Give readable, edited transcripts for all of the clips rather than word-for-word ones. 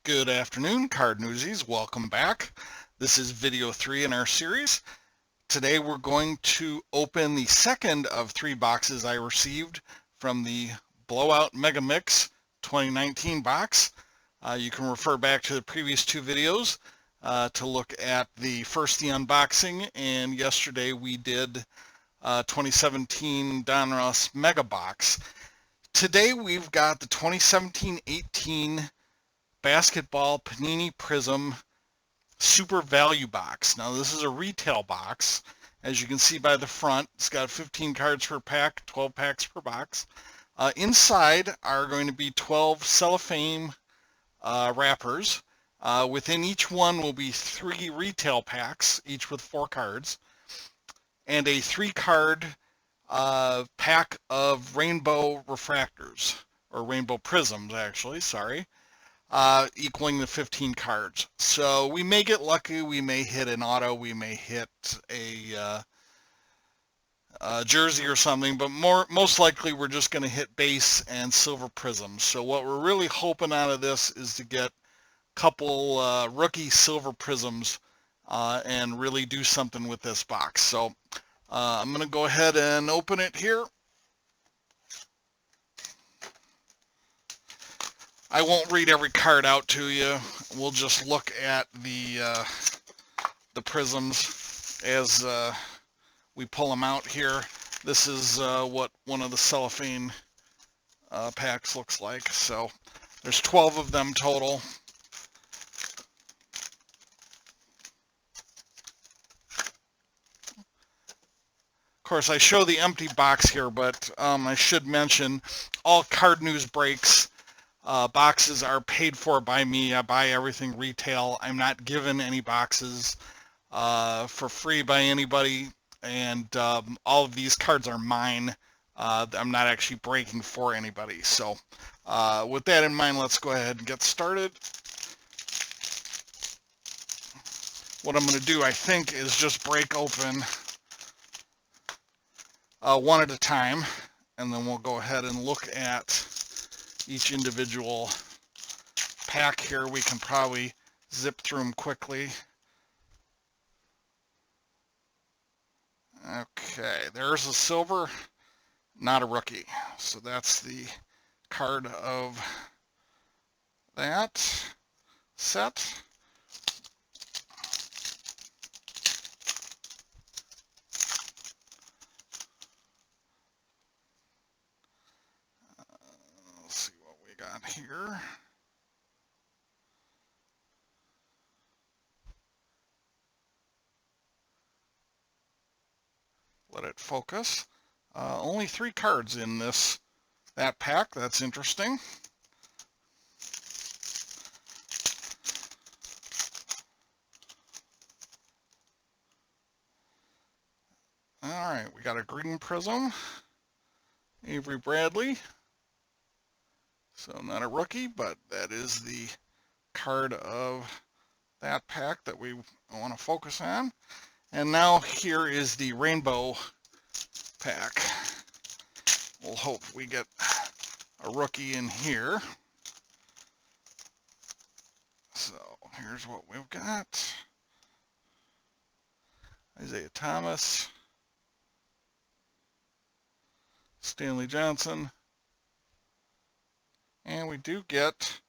Good afternoon, Card Newsies. Welcome back. This is video 3 in our series. Today we're going to open the second of 3 boxes I received from the Blowout Mega Mix 2019 box. You can refer back to the previous 2 videos to look at the first the unboxing, and yesterday we did 2017 Donruss Mega Box. Today we've got the 2017-18 Basketball Panini Prizm Super Value Box. Now this is a retail box. As you can see by the front, it's got 15 cards per pack, 12 packs per box. Inside are going to be 12 cellophane wrappers. Within each one will be 3 retail packs, each with 4 cards, and a 3-card pack of rainbow refractors, or rainbow prisms actually, sorry. Equaling the 15 cards. So we may get lucky, we may hit an auto, we may hit a jersey or something, but most likely we're just going to hit base and silver prisms. So what we're really hoping out of this is to get a couple rookie silver prisms and really do something with this box. So I'm going to go ahead and open it here. I won't read every card out to you. We'll just look at the prisms as we pull them out here. This is what one of the cellophane packs looks like. So there's 12 of them total. Of course, I show the empty box here, but I should mention all Card News breaks boxes are paid for by me. I buy everything retail. I'm not given any boxes for free by anybody, and all of these cards are mine. I'm not actually breaking for anybody. So with that in mind, let's go ahead and get started. What I'm going to do, I think, is just break open one at a time, and then we'll go ahead and look at each individual pack here. We can probably zip through them quickly. Okay, there's a silver, not a rookie. So that's the card of that set. Let's see what we got here. Let it focus. Only 3 cards in that pack. That's interesting. All right, we got a green prism, Avery Bradley. So not a rookie, but that is the card of that pack that we want to focus on. And now here is the rainbow pack. We'll hope we get a rookie in here. So here's what we've got. Isaiah Thomas, Stanley Johnson, and we do get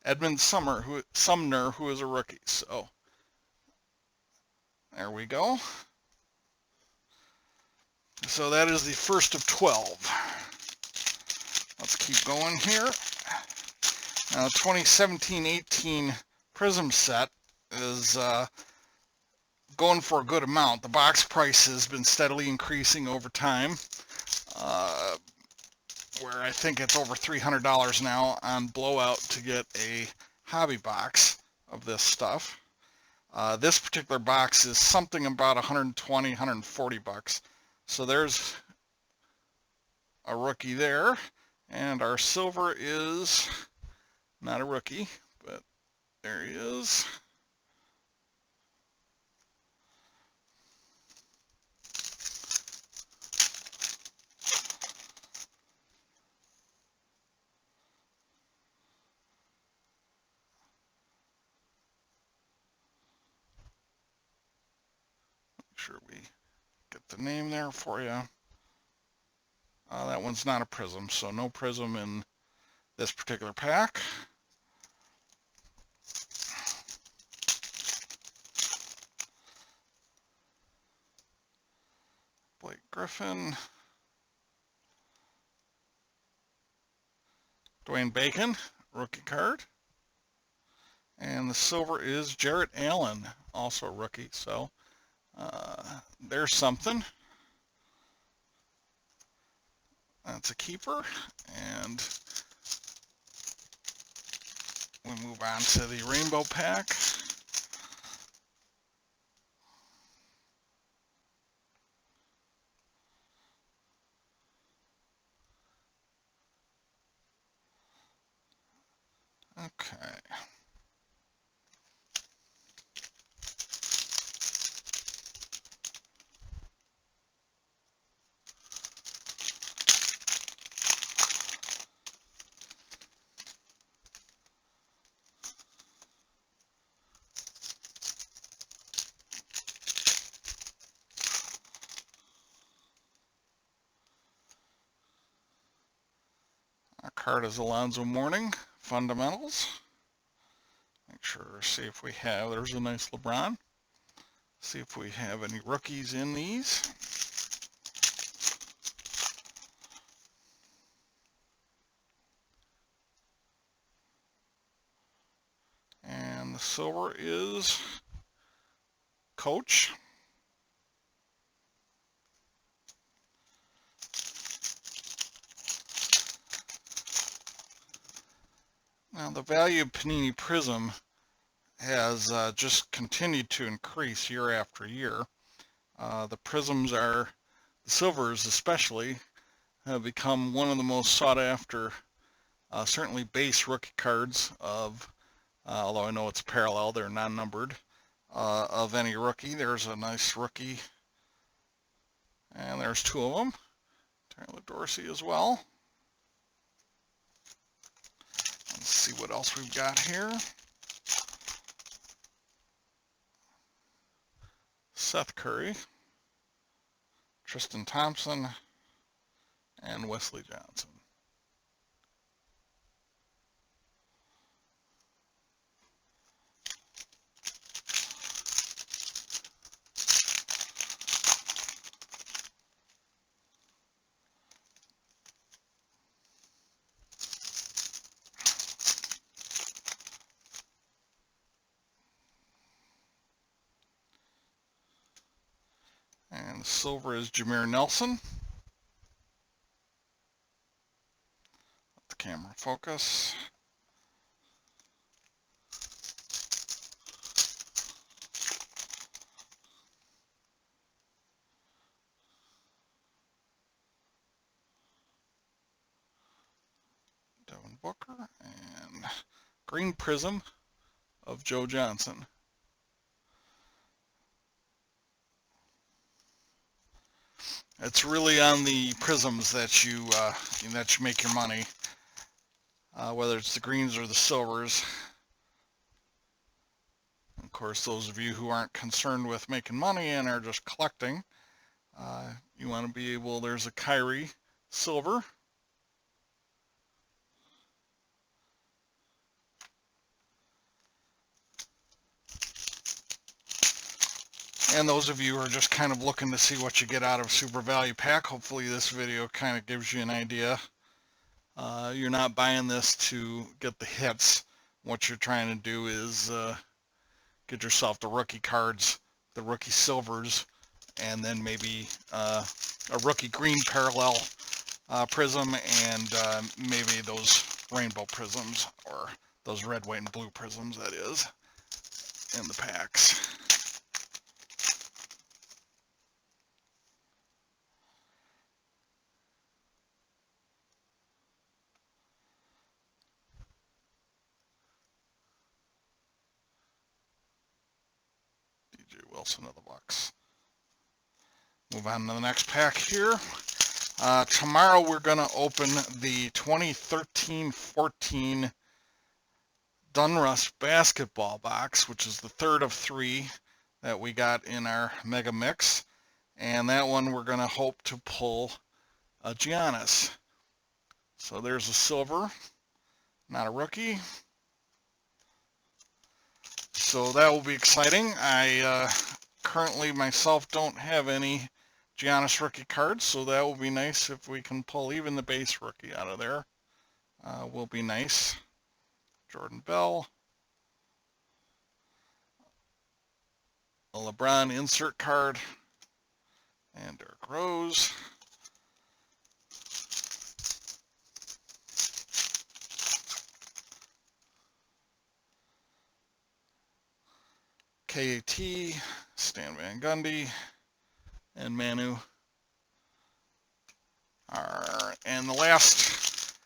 Edmund Sumner, who is a rookie. So there we go. So that is the first of 12. Let's keep going here. Now, 2017-18 Prizm set is going for a good amount. The box price has been steadily increasing over time, where I think it's over $300 now on Blowout to get a hobby box of this stuff. This particular box is something about 120, 140 bucks. So there's a rookie there, and our silver is not a rookie, but there he is. sure we get the name there for you. That one's not a Prizm, so no Prizm in this particular pack. Blake Griffin. Dwayne Bacon, rookie card. And the silver is Jarrett Allen, also a rookie. So there's something. That's a keeper. And we move on to the rainbow pack. Okay. Our card is Alonzo Mourning, fundamentals. Make sure, see if we have, there's a nice LeBron. See if we have any rookies in these. And the silver is Coach. Now the value of Panini Prizm has just continued to increase year after year. The Prizms are, the silvers especially, have become one of the most sought after, certainly base rookie cards of, although I know it's parallel, they're non-numbered, of any rookie. There's a nice rookie, and there's two of them. Tyler Dorsey as well. Let's see what else we've got here. Seth Curry, Tristan Thompson, and Wesley Johnson. And the silver is Jameer Nelson. Let the camera focus. Devin Booker and green Prizm of Joe Johnson. It's really on the Prizms that you make your money, whether it's the greens or the silvers. Of course, those of you who aren't concerned with making money and are just collecting, you want to be able, there's a Kyrie silver. And those of you who are just kind of looking to see what you get out of Super Value Pack, hopefully this video kind of gives you an idea. You're not buying this to get the hits. What you're trying to do is get yourself the rookie cards, the rookie silvers, and then maybe a rookie green parallel Prizm, and maybe those rainbow Prizms, or those red, white, and blue Prizms, that is, in the packs. DJ Wilson of the Bucks. Move on to the next pack here. Tomorrow we're going to open the 2013-14 Donruss basketball box, which is the third of three. that we got in our Mega Mix. And that one we're going to hope to pull a Giannis. So there's a silver, not a rookie. So that will be exciting. I currently myself don't have any Giannis rookie cards, so that will be nice if we can pull even the base rookie out of there. Will be nice. Jordan Bell. A LeBron insert card. And Derrick Rose. KAT, Stan Van Gundy, and Manu. And the last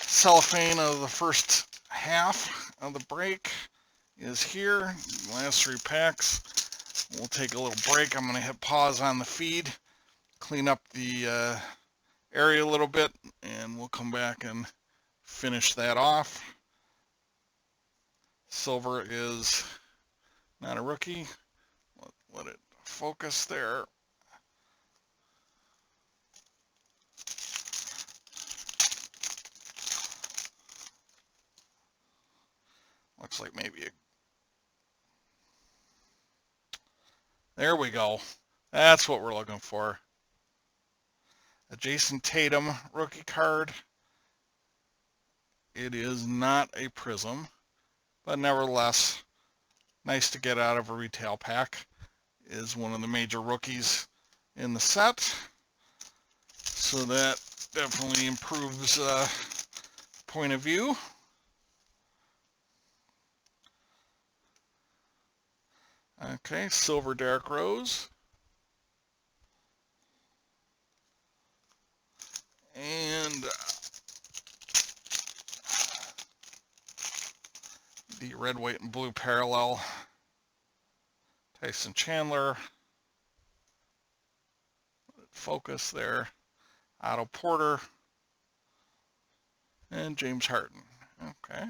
cellophane of the first half of the break is here. Last 3 packs. We'll take a little break. I'm going to hit pause on the feed, clean up the area a little bit, and we'll come back and finish that off. Silver is not a rookie. Let it focus there. Looks like maybe there we go. That's what we're looking for. A Jason Tatum rookie card. It is not a Prizm, but nevertheless, nice to get out of a retail pack. Is one of the major rookies in the set. So that definitely improves point of view. Okay, silver Derrick Rose. And the red, white, and blue parallel. Tyson Chandler. Focus there. Otto Porter. And James Harden. Okay,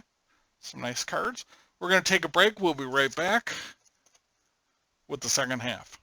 some nice cards. We're going to take a break. We'll be right back with the second half.